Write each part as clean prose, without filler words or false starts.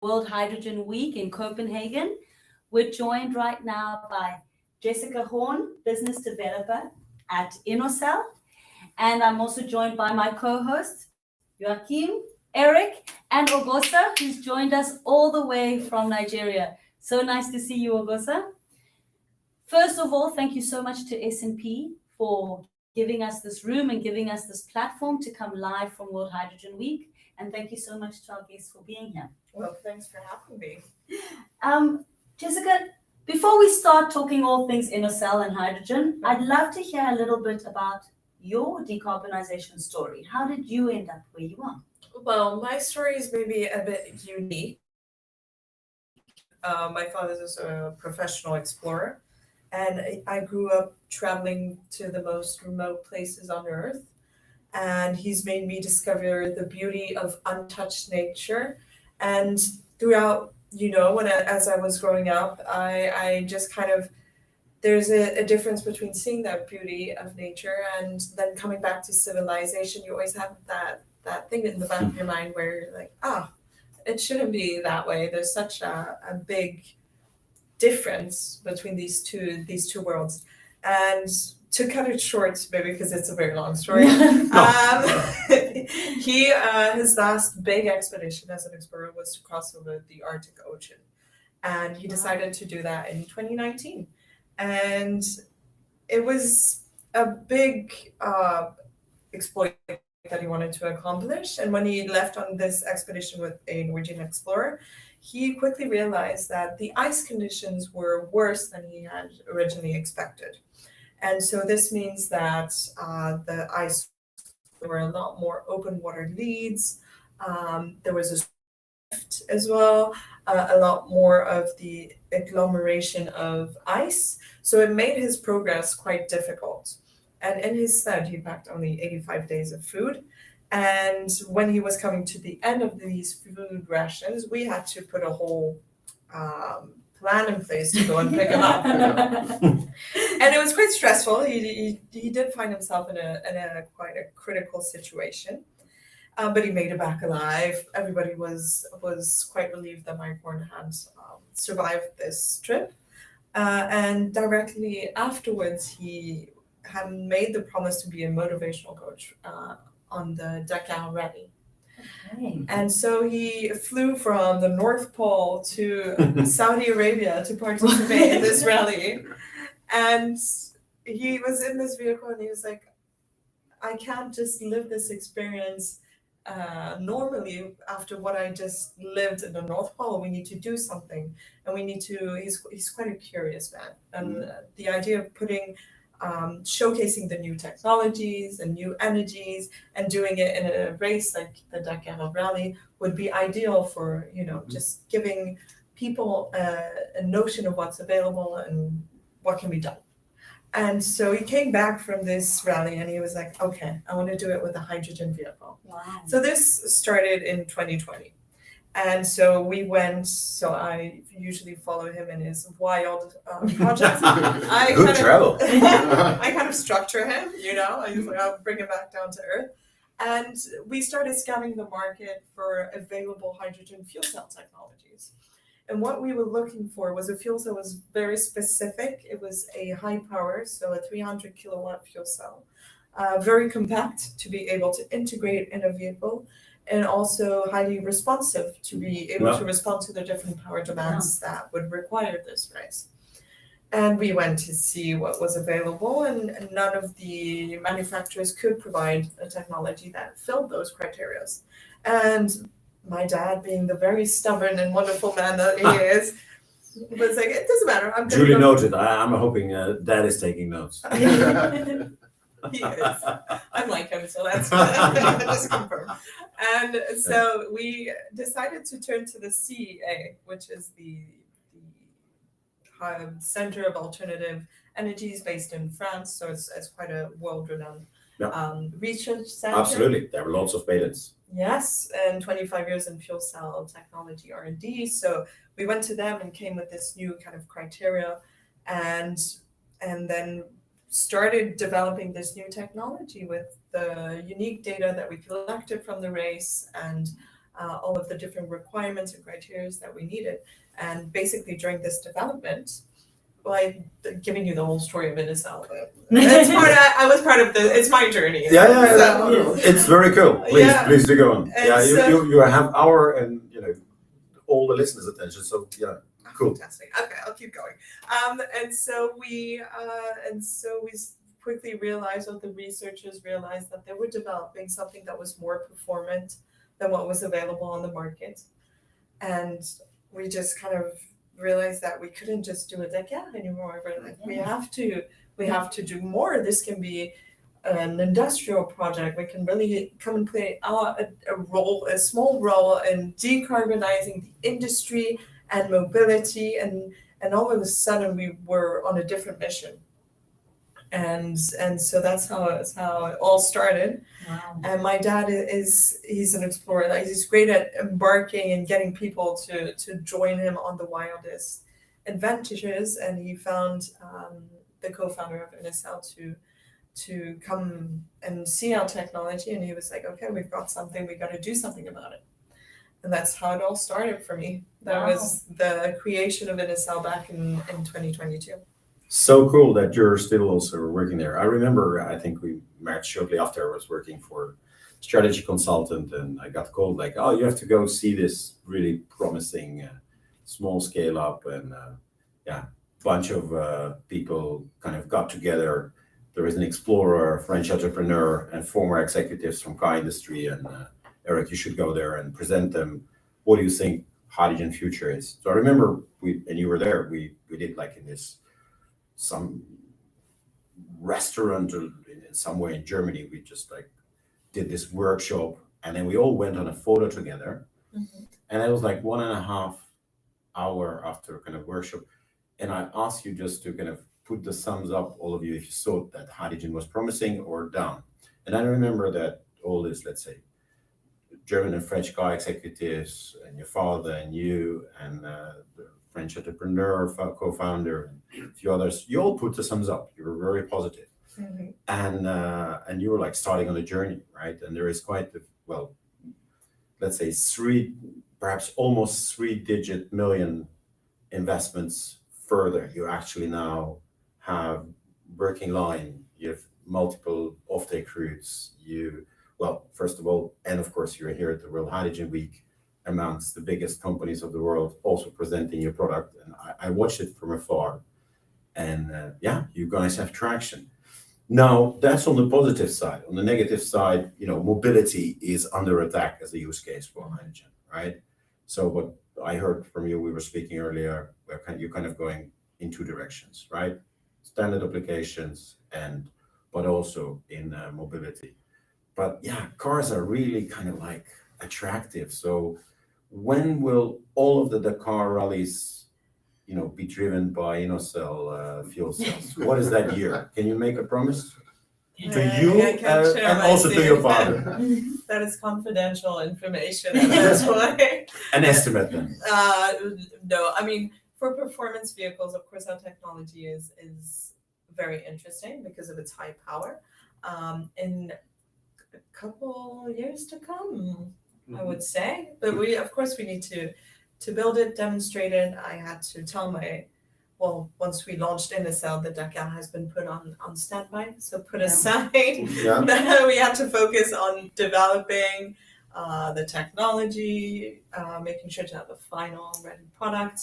World Hydrogen Week in Copenhagen. We're joined right now by Jessica Horn, business developer at INOCEL. And I'm also joined by my co-hosts, Joachim, Eric, and Oghosa, who's joined us all the way from Nigeria. So nice to see you, Oghosa. First of all, thank you so much to S&P for giving us this room and giving us this platform to come live from World Hydrogen Week. And thank you so much to our guests for being here. Well, thanks for having me. Jessica, before we start talking all things INOCEL and hydrogen, I'd love to hear a little bit about your decarbonization story. How did you end up where you are? Well, my story is maybe a bit unique. My father is a professional explorer, and I grew up traveling to the most remote places on Earth. And he's made me discover the beauty of untouched nature. And throughout, as I was growing up, I just kind of, there's a difference between seeing that beauty of nature and then coming back to civilization. You always have that thing in the back of your mind where you're like, it shouldn't be that way. There's such a big difference between these two worlds. And to cut it short, maybe because it's a very long story, his last big expedition as an explorer was to cross over the Arctic Ocean. And he decided to do that in 2019. And it was a big exploit that he wanted to accomplish. And when he left on this expedition with a Norwegian explorer, he quickly realized that the ice conditions were worse than he had originally expected. And so this means that the ice, there were a lot more open water leads. There was a drift as well, a lot more of the agglomeration of ice. So it made his progress quite difficult. And in his sled, he packed only 85 days of food. And when he was coming to the end of these food rations, we had to put a whole plan in place to go and pick him up. And it was quite stressful. He did find himself in a quite a critical situation, but he made it back alive. Everybody was quite relieved that Mike Horn had survived this trip. And directly afterwards, he had made the promise to be a motivational coach on the Dakar Rally. Okay. And so he flew from the North Pole to Saudi Arabia to participate in this rally. And he was in this vehicle and he was like, I can't just live this experience normally after what I just lived in the North Pole. We need to do something. And we need to, he's quite a curious man. And the idea of showcasing the new technologies and new energies and doing it in a race like the Dakar Rally would be ideal for, just giving people a notion of what's available and what can be done. And so he came back from this rally and he was like, okay, I want to do it with a hydrogen vehicle. Wow. So this started in 2020. And so we went, so I usually follow him in his wild projects. Good travel. I kind of structure him, I'll bring him back down to earth. And we started scanning the market for available hydrogen fuel cell technologies. And what we were looking for was a fuel cell that was very specific. It was a high power, so a 300 kilowatt fuel cell, very compact to be able to integrate in a vehicle, and also highly responsive to be able to respond to the different power demands that would require this race. And we went to see what was available, and none of the manufacturers could provide a technology that filled those criteria. And my dad, being the very stubborn and wonderful man that he is, was like, it doesn't matter. I'm Duly noted. I'm hoping Dad is taking notes. He is. I'm like him, so that's just confirm. And so we decided to turn to the CEA, which is the Center of Alternative Energies based in France. So it's quite a world-renowned research center. Absolutely. There are lots of patents. Yes, and 25 years in fuel cell technology R&D. So we went to them and came with this new kind of criteria, and then started developing this new technology with the unique data that we collected from the race and all of the different requirements and criteria that we needed. And basically during this development, like giving you the whole story of INOCEL. That's I was part of it's my journey. It's very cool. Please do go on. And you have our and all the listeners' attention. So cool. Fantastic. Okay, I'll keep going. And so we quickly realized, or the researchers realized, that they were developing something that was more performant than what was available on the market, and we just kind of realized that we couldn't just do a Dakar anymore. We're like, we have to do more. This can be an industrial project. We can really come and play a small role in decarbonizing the industry and mobility, and all of a sudden we were on a different mission. And so that's how it all started. Wow. And my dad he's an explorer. Like, he's great at embarking and getting people to join him on the wildest adventures. And he found the co-founder of INOCEL to come and see our technology. And he was like, okay, we've got something. We got to do something about it. And that's how it all started for me. That was the creation of INOCEL back in 2022. So cool that you're still also working there. I remember, I think we met shortly after. I was working for strategy consultant, and I got called like, oh, you have to go see this really promising small scale up, and bunch of people kind of got together. There is an explorer, a French entrepreneur, and former executives from car industry, and Eric, you should go there and present them. What do you think hydrogen future is? So I remember and you were there. We did like in this some restaurant or somewhere in Germany. We just like did this workshop, and then we all went on a photo together. Mm-hmm. And it was like 1.5 hour after kind of workshop, and I asked you just to kind of put the thumbs up, all of you, if you thought that hydrogen was promising, or down. And I remember that all this, let's say, German and French car executives, and your father and you, and the French entrepreneur, co-founder, and a few others, you all put the thumbs up. You were very positive. Mm-hmm. And you were like starting on a journey, right? And there is quite let's say perhaps almost 3-digit million investments further. You actually now have working line, you have multiple offtake routes, first of all, and of course you're here at the World Hydrogen Week, amongst the biggest companies of the world, also presenting your product. And I watched it from afar, and you guys have traction. Now, that's on the positive side. On the negative side, mobility is under attack as a use case for hydrogen, right? So what I heard from you, we were speaking earlier, you're kind of going in two directions, right? Standard applications, but also in mobility. But cars are really kind of like attractive. So when will all of the Dakar rallies, be driven by INOCEL fuel cells? What is that year? Can you make a promise to you and also to your father? That is confidential information at this point. An estimate then? No, I mean, for performance vehicles, of course, our technology is very interesting because of its high power. In a couple years to come, I would say. But we need to build it, demonstrate it. I had to tell once we launched INOCEL, the Dakar has been put on standby, so put aside. We had to focus on developing the technology, making sure to have a final ready product,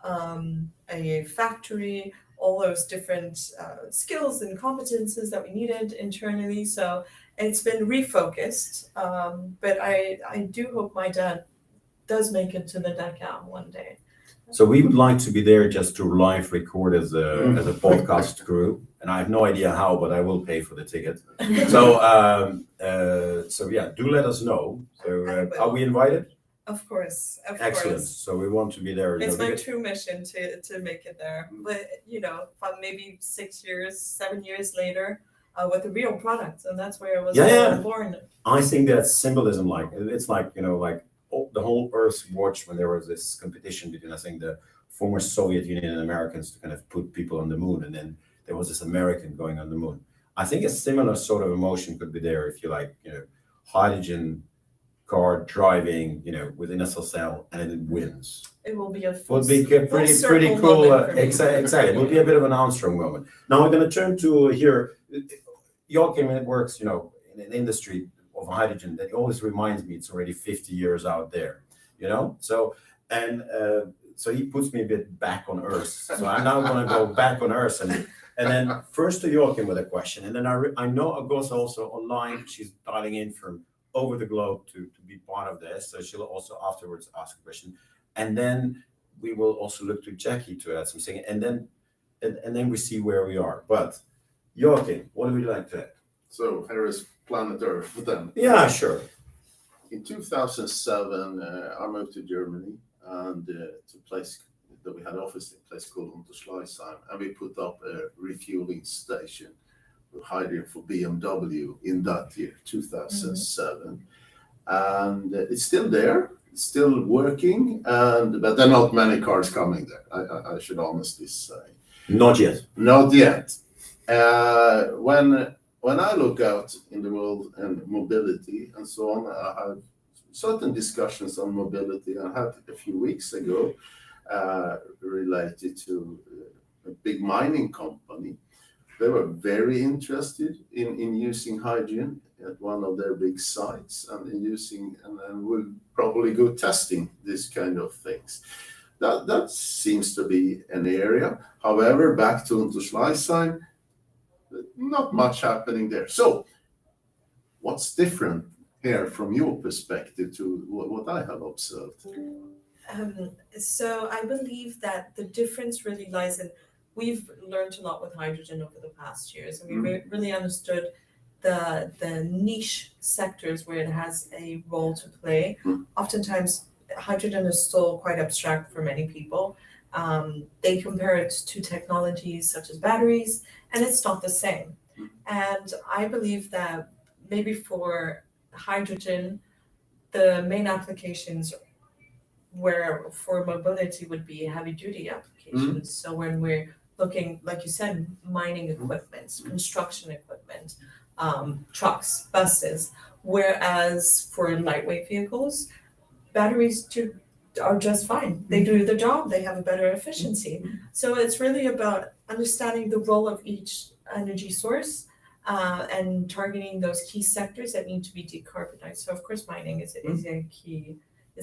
a factory, all those different skills and competences that we needed internally. So it's been refocused, but I do hope my dad does make it to the Dakar one day. So we would like to be there just to live record as a podcast crew, and I have no idea how, but I will pay for the ticket. So do let us know. So are we invited? Of course. Excellent. So we want to be there. It's my true mission to make it there. But maybe 6 years, 7 years later, with a real product, and that's where it was born. I think that's symbolism. Like it's like the whole Earth watched when there was this competition between, I think, the former Soviet Union and Americans to kind of put people on the moon, and then there was this American going on the moon. I think a similar sort of emotion could be there if you hydrogen car driving, with INOCEL, and it wins. It will be a full, Would be pretty cool. Exactly. It will be a bit of an Armstrong moment. Now we're going to turn to here. Joachim, it works, in an industry of hydrogen that always reminds me it's already 50 years out there, So, so he puts me a bit back on Earth. So I'm now going to go back on Earth and then first to Joachim with a question, and then I know Oghosa also online. She's dialing in from over the globe to be part of this, so she'll also afterwards ask a question, and then we will also look to Jackie to add something, and then we see where we are. But Joachim, what would you like to add? So here is planet Earth then. Yeah, sure. In 2007, I moved to Germany and to a place that we had office in, a place called Unterschleißheim, and we put up a refueling station with hydrogen for BMW in that year, 2007. And it's still there, it's still working, but there are not many cars coming there, I should honestly say. Not yet. Not yet. When I look out in the world and mobility and so on, I have certain discussions on mobility. I had a few weeks ago related to a big mining company. They were very interested in using hydrogen at one of their big sites and will probably go testing this kind of things. That seems to be an area. However, back to Unterschleißheim, not much happening there. So what's different here from your perspective to what I have observed? So I believe that the difference really lies in, we've learned a lot with hydrogen over the past years, and we really understood the niche sectors where it has a role to play. Oftentimes, hydrogen is still quite abstract for many people. They compare it to technologies such as batteries, and it's not the same. And I believe that maybe for hydrogen, the main applications where for mobility would be heavy duty applications. So when we're looking, like you said, mining equipment, construction equipment, trucks, buses, whereas for lightweight vehicles, batteries are just fine. They do the job, they have a better efficiency. So it's really about understanding the role of each energy source and targeting those key sectors that need to be decarbonized. So of course, mining is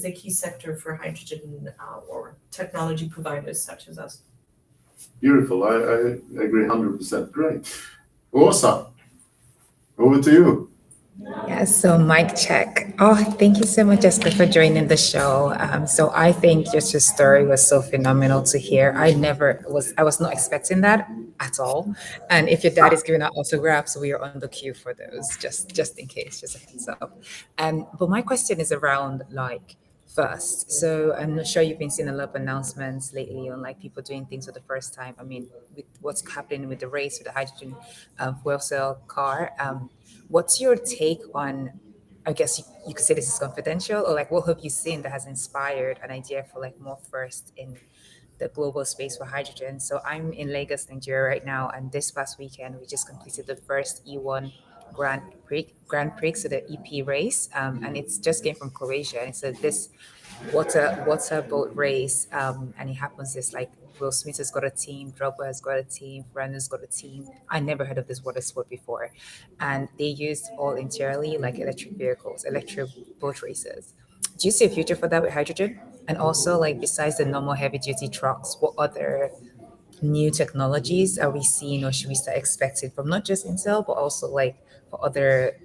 a key sector for hydrogen or technology providers such as us. Beautiful. I agree 100%. Great. Oghosa, over to you. Yeah, so mic check. Oh, thank you so much, Jessica, for joining the show. So I think just your story was so phenomenal to hear. I was not expecting that at all. And if your dad is giving out autographs, we are on the queue for those, just in case, just a heads up. But my question is around first. So I'm not sure you've been seeing a lot of announcements lately on people doing things for the first time. I mean, with what's happening with the race with the hydrogen fuel cell car. What's your take on, I guess you could say this is confidential, or what have you seen that has inspired an idea for more first in the global space for hydrogen? So I'm in Lagos, Nigeria right now, and this past weekend we just completed the first E1 Grand Prix, so the EP race, and it's just came from Croatia. And so this water boat race, and it happens this Will Smith has got a team, Drogba has got a team, Brandon's got a team. I never heard of this water sport before, and they used all entirely electric vehicles, electric boat races. Do you see a future for that with hydrogen? And also, besides the normal heavy duty trucks, what other new technologies are we seeing, or should we start expecting from not just Intel, but also for other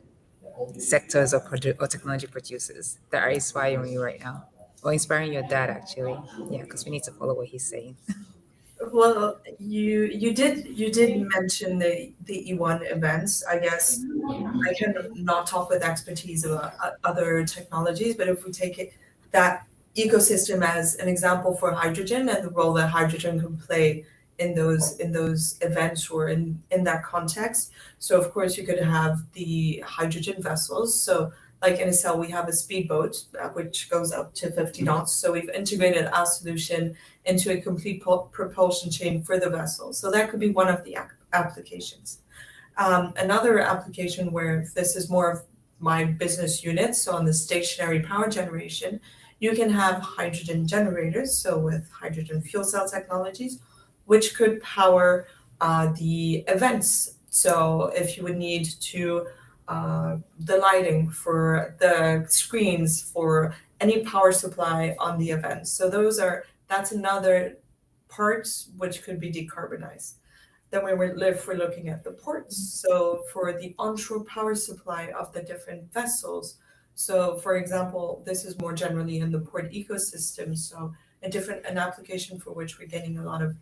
sectors or technology producers that are inspiring you right now, or inspiring your dad actually? Yeah, because we need to follow what he's saying. Well, you did mention the E1 events. I guess I can not talk with expertise about other technologies, but if we take that ecosystem as an example for hydrogen and the role that hydrogen can play in those events or in that context. So of course you could have the hydrogen vessels. So like in INOCEL, we have a speedboat which goes up to 50 knots. So we've integrated our solution into a complete propulsion chain for the vessel. So that could be one of the applications. Another application where this is more my business unit, so on the stationary power generation, you can have hydrogen generators, so with hydrogen fuel cell technologies, which could power the events. So if you would need to the lighting for the screens for any power supply on the event. So that's another part which could be decarbonized. Then if we're looking at the ports, so for the onshore power supply of the different vessels. So for example, this is more generally in the port ecosystem. So an application for which we're getting a lot of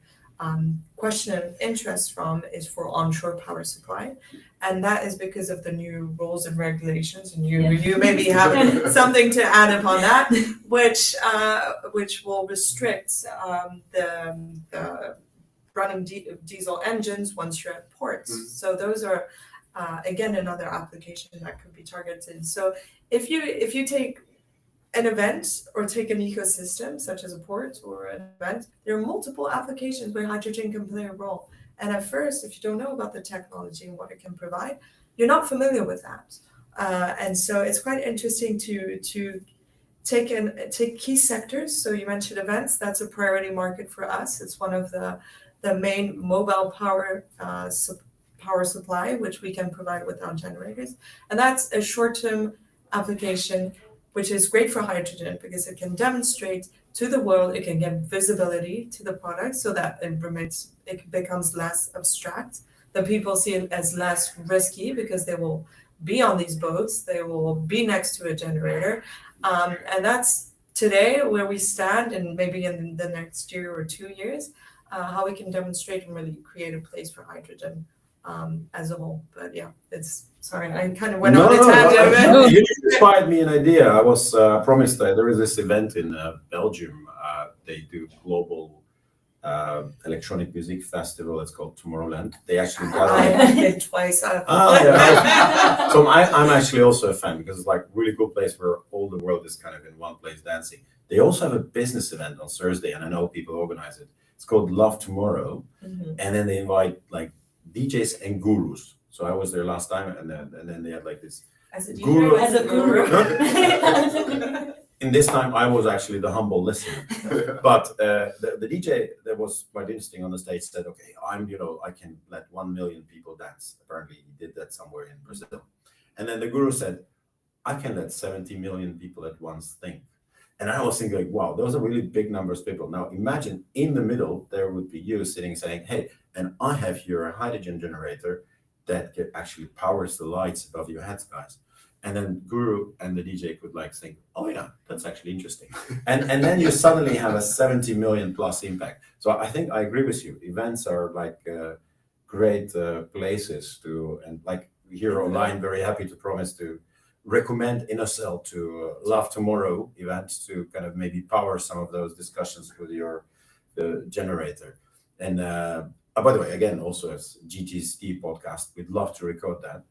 question and interest from is for onshore power supply, and that is because of the new rules and regulations. And you maybe have something to add upon that, which will restrict the running diesel engines once you're at ports. So those are again another application that could be targeted. So if you take an event or take an ecosystem such as a port or an event, there are multiple applications where hydrogen can play a role. And at first, if you don't know about the technology and what it can provide, you're not familiar with that. And so it's quite interesting to take key sectors. So you mentioned events, that's a priority market for us. It's one of the main mobile power supply, which we can provide with our generators. And that's a short-term application, which is great for hydrogen because it can demonstrate to the world, it can get visibility to the product so that it becomes less abstract. The people see it as less risky because they will be on these boats, they will be next to a generator. And that's today where we stand, and maybe in the next year or 2 years, how we can demonstrate and really create a place for hydrogen as a whole. But yeah, sorry, I kind of went on a tangent. No, you inspired me an idea. I was promised that there is this event in Belgium. They do global electronic music festival. It's called Tomorrowland. They actually gather. I've been twice. Yeah. So I'm actually also a fan because it's like a really cool place where all the world is kind of in one place dancing. They also have a business event on Thursday, and I know people organize it. It's called Love Tomorrow, and then they invite like DJs and gurus. So I was there last time, and then they had like this as a guru. As a guru. In this time, I was actually the humble listener. But the DJ that was quite interesting on the stage said, "Okay, I can let 1 million people dance." Apparently, he did that somewhere in Brazil. And then the guru said, "I can let 70 million people at once think." And I was thinking, like, wow, those are really big numbers of people. Now, imagine in the middle, there would be you sitting saying, "Hey, and I have here a hydrogen generator that actually powers the lights above your heads, guys." And then Guru and the DJ could like think, "Oh yeah, that's actually interesting." And then you suddenly have a 70 million plus impact. So I think I agree with you. Events are like great places to, and like here online, very happy to promise to recommend INOCEL to Love Tomorrow events to kind of maybe power some of those discussions with your generator. And by the way, again, also as GTSD podcast, we'd love to record that.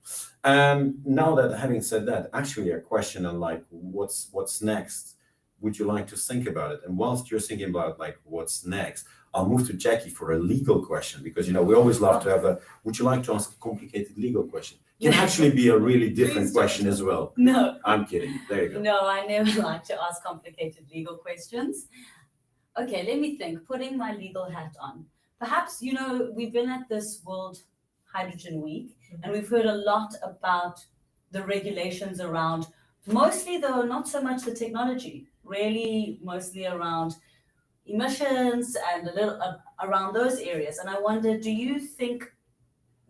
Now that having said that, actually a question on like what's next, would you like to think about it? And whilst you're thinking about like what's next, I'll move to Jackie for a legal question because we always love to have would you like to ask a complicated legal question? Can actually be a really different question as well. No. I'm kidding. There you go. No, I never like to ask complicated legal questions. Okay, let me think. Putting my legal hat on. Perhaps, we've been at this World Hydrogen Week, and we've heard a lot about the regulations around, mostly though, not so much the technology, really mostly around emissions and a little around those areas. And I wonder, do you think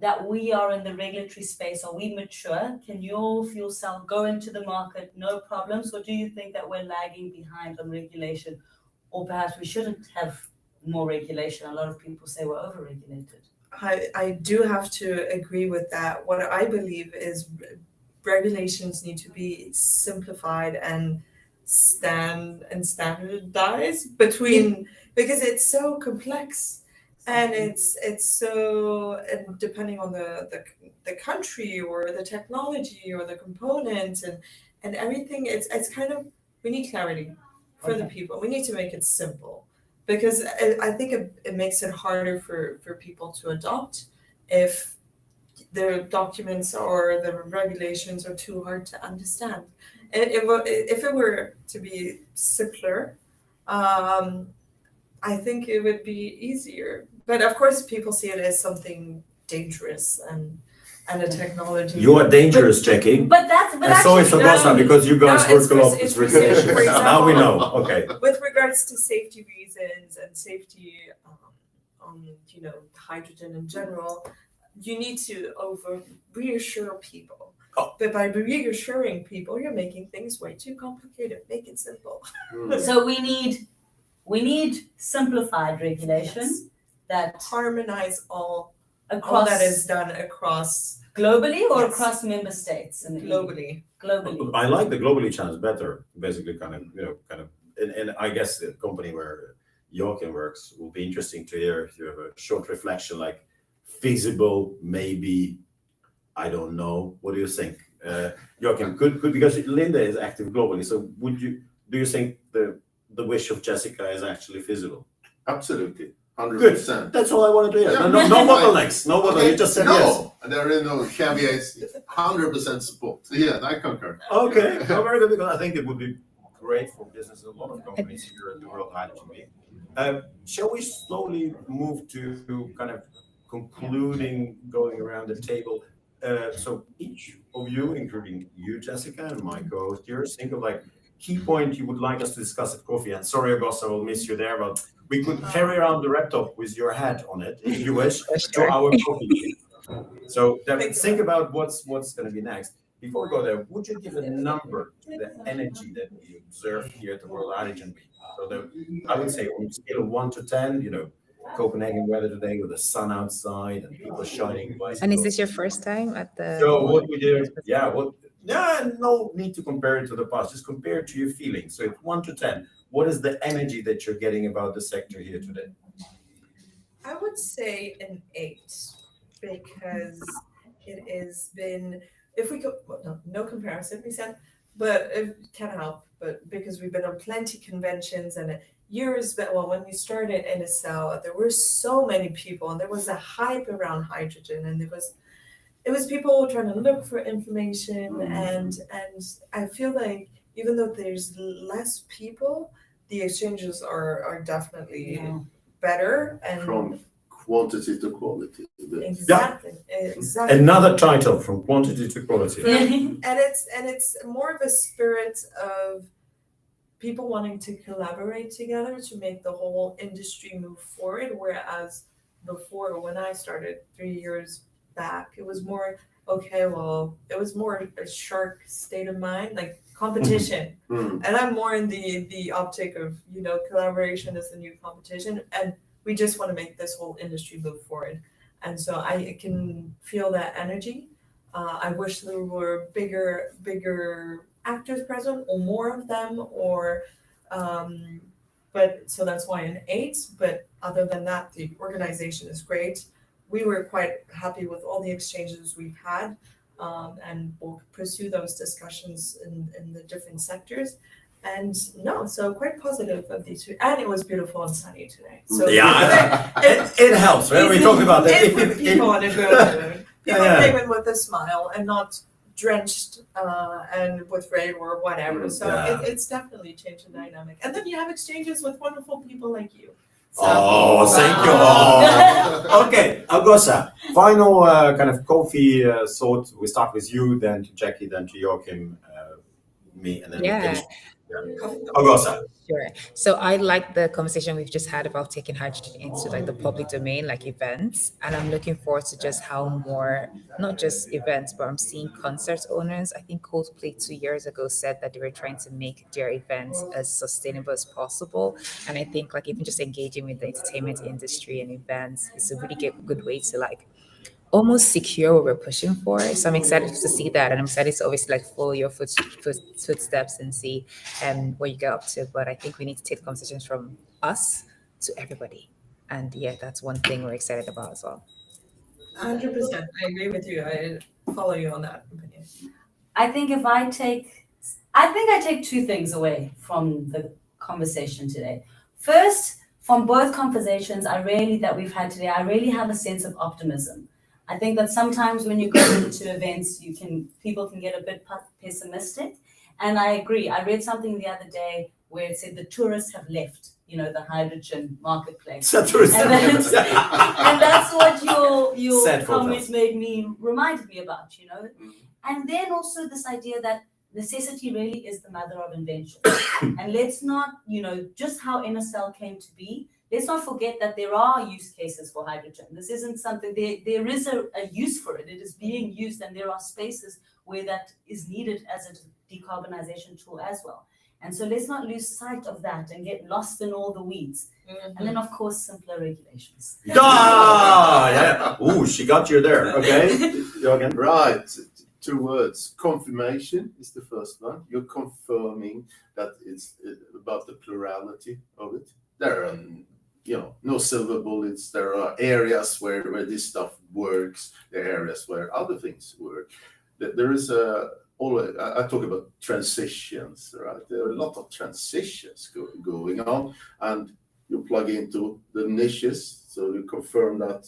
that we are in the regulatory space? Are we mature? Can your fuel cell go into the market, no problems? Or do you think that we're lagging behind on regulation? Or perhaps we shouldn't have more regulation? A lot of people say we're over-regulated. I do have to agree with that. What I believe is regulations need to be simplified and standardized because it's so complex. And it's so, and depending on the country or the technology or the components and everything, it's kind of, we need clarity for the people. We need to make it simple because I think it makes it harder for people to adopt if the documents or the regulations are too hard to understand. If it were to be simpler, I think it would be easier. But of course, people see it as something dangerous and a technology. You are dangerous, Jackie. But And so is Oghosa, because you guys No, work a lot it's with for regulations. safety, for Now we example. know, okay. With regards to safety reasons and safety on hydrogen in general, you need to reassure people. Oh. But by reassuring people, you're making things way too complicated. Make it simple. So we need simplified regulation that Harmonize all across that is done across globally or Yes. across member states in the EU? globally. Globally. I like the globally challenge better, basically and I guess the company where Joachim works will be interesting to hear if you have a short reflection, like feasible, maybe, I don't know. What do you think? Joachim, could because Linda is active globally, so do you think the wish of Jessica is actually feasible? Absolutely, 100%. That's all I wanted to hear. Yeah. No bottlenecks, no bottlenecks, you just said yes. No, there is no caveats. 100% support. Yeah, I concur. Okay, well, very good, because I think it would be great for business. A lot of companies here at the World Hydrogen Week. Shall we slowly move to kind of concluding, going around the table? So each of you, including you, Jessica, and my co-host here, think of like key point you would like us to discuss at coffee. And sorry, Oghosa, I will miss you there, but we could carry around the laptop with your hat on it, if you wish, to our coffee. So think about what's going to be next. Before we go there, would you give a number to the energy that we observe here at the World Hydrogen Week? So I would say on a scale of 1 to 10, Copenhagen weather today with the sun outside and people shining bicycles. And is this your first time at the? So what we did, no need to compare it to the past, just compare it to your feelings. So it's 1 to 10. What is the energy that you're getting about the sector here today? I would say an 8 because it has been, if we go, no comparison, we said, but it can help. But because we've been on plenty conventions and years back, when we started INOCEL, there were so many people and there was a hype around hydrogen and it was people trying to look for information and I feel like even though there's less people, the exchanges are definitely better and From quantity to quality. exactly. Another title, from quantity to quality. And it's more of a spirit of people wanting to collaborate together to make the whole industry move forward. Whereas before, when I started 3 years back, it was more it was more a shark state of mind, like competition. And I'm more in the optic of collaboration is the new competition, and we just want to make this whole industry move forward. And so I can feel that energy. I wish there were bigger actors present or more of them, but so that's why an 8. But other than that, the organization is great. We were quite happy with all the exchanges we've had, and we'll pursue those discussions in the different sectors. And so quite positive of these two. And it was beautiful and sunny today. So it helps, right? We talked about that. It put people on a good mood. People came in with a smile and not drenched and with rain or whatever. So it's definitely changed the dynamic. And then you have exchanges with wonderful people like you. So, thank you. Oh. Okay, Oghosa, final kind of coffee thought. We start with you, then to Jackie, then to Joachim, me, and then we finish. Oghosa. Sure. So I like the conversation we've just had about taking hydrogen into like the public domain, like events. And I'm looking forward to just how more, not just events, but I'm seeing concert owners. I think Coldplay 2 years ago said that they were trying to make their events as sustainable as possible. And I think like even just engaging with the entertainment industry and events is a really good way to like almost secure what we're pushing for. So I'm excited to see that, and I'm excited to obviously like follow your footsteps and see where you get up to. But I think we need to take the conversations from us to everybody, and that's one thing we're excited about as well. 100%. I agree with you. I follow you on that opinion. I think I take 2 things away from the conversation today. First, from both conversations that we've had today, I really have a sense of optimism. I think that sometimes when you go into events, people can get a bit pessimistic. And I agree. I read something the other day where it said the tourists have left, the hydrogen marketplace. And that's what your Sad comment reminded me about, And then also this idea that necessity really is the mother of invention. And let's not, just how INOCEL came to be, let's not forget that there are use cases for hydrogen. This isn't something, there is a use for it. It is being used, and there are spaces where that is needed as a decarbonization tool as well. And so let's not lose sight of that and get lost in all the weeds. And then, of course, simpler regulations. Yeah. Ooh, she got you there. Okay. Joachim. Right. 2 words. Confirmation is the first one. You're confirming that it's about the plurality of it. There are, no silver bullets. There are areas where this stuff works. There are areas where other things work. There is I talk about transitions, right? There are a lot of transitions going on, and you plug into the niches. So you confirm that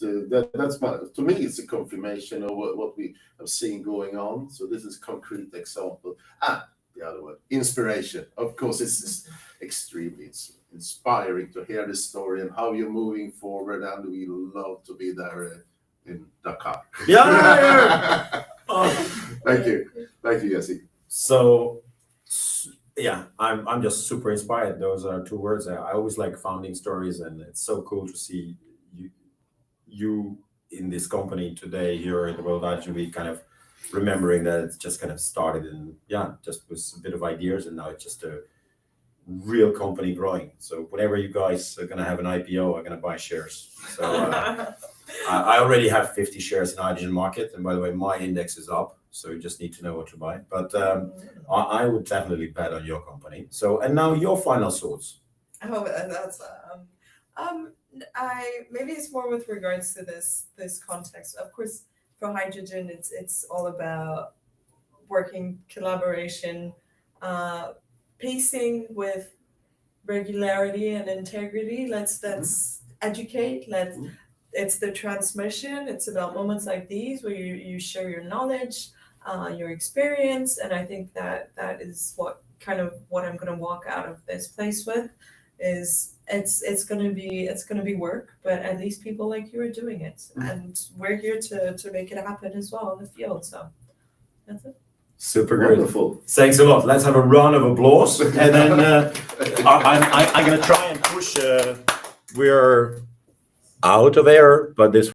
to me, it's a confirmation of what we have seen going on. So this is a concrete example. And the other one, inspiration. Of course, it's extremely inspiring to hear the story and how you're moving forward. And we love to be there in Dakar. Yeah. Thank you, Jesse. So, yeah, I'm just super inspired. Those are 2 words. I always like founding stories, and it's so cool to see you in this company today here at the World Hydrogen Week, kind of remembering that it's just kind of started and just with a bit of ideas, and now it's just a real company growing. So whenever you guys are gonna have an IPO, I'm gonna buy shares. So I already have 50 shares in the hydrogen market, and by the way, my index is up. So you just need to know what to buy. But I would definitely bet on your company. So, and now your final thoughts. Oh, that's maybe it's more with regards to this context. Of course, for hydrogen, it's all about working, collaboration, pacing with regularity and integrity. Let's educate. It's the transmission. It's about moments like these where you share your knowledge, your experience, and I think that is what I'm going to walk out of this place with. Is it's going to be work, but at least people like you are doing it, and we're here to make it happen as well in the field. So that's it. Super good. Wonderful. Thanks a lot. Let's have a round of applause, and then I'm going to try and push. We're out of air, but this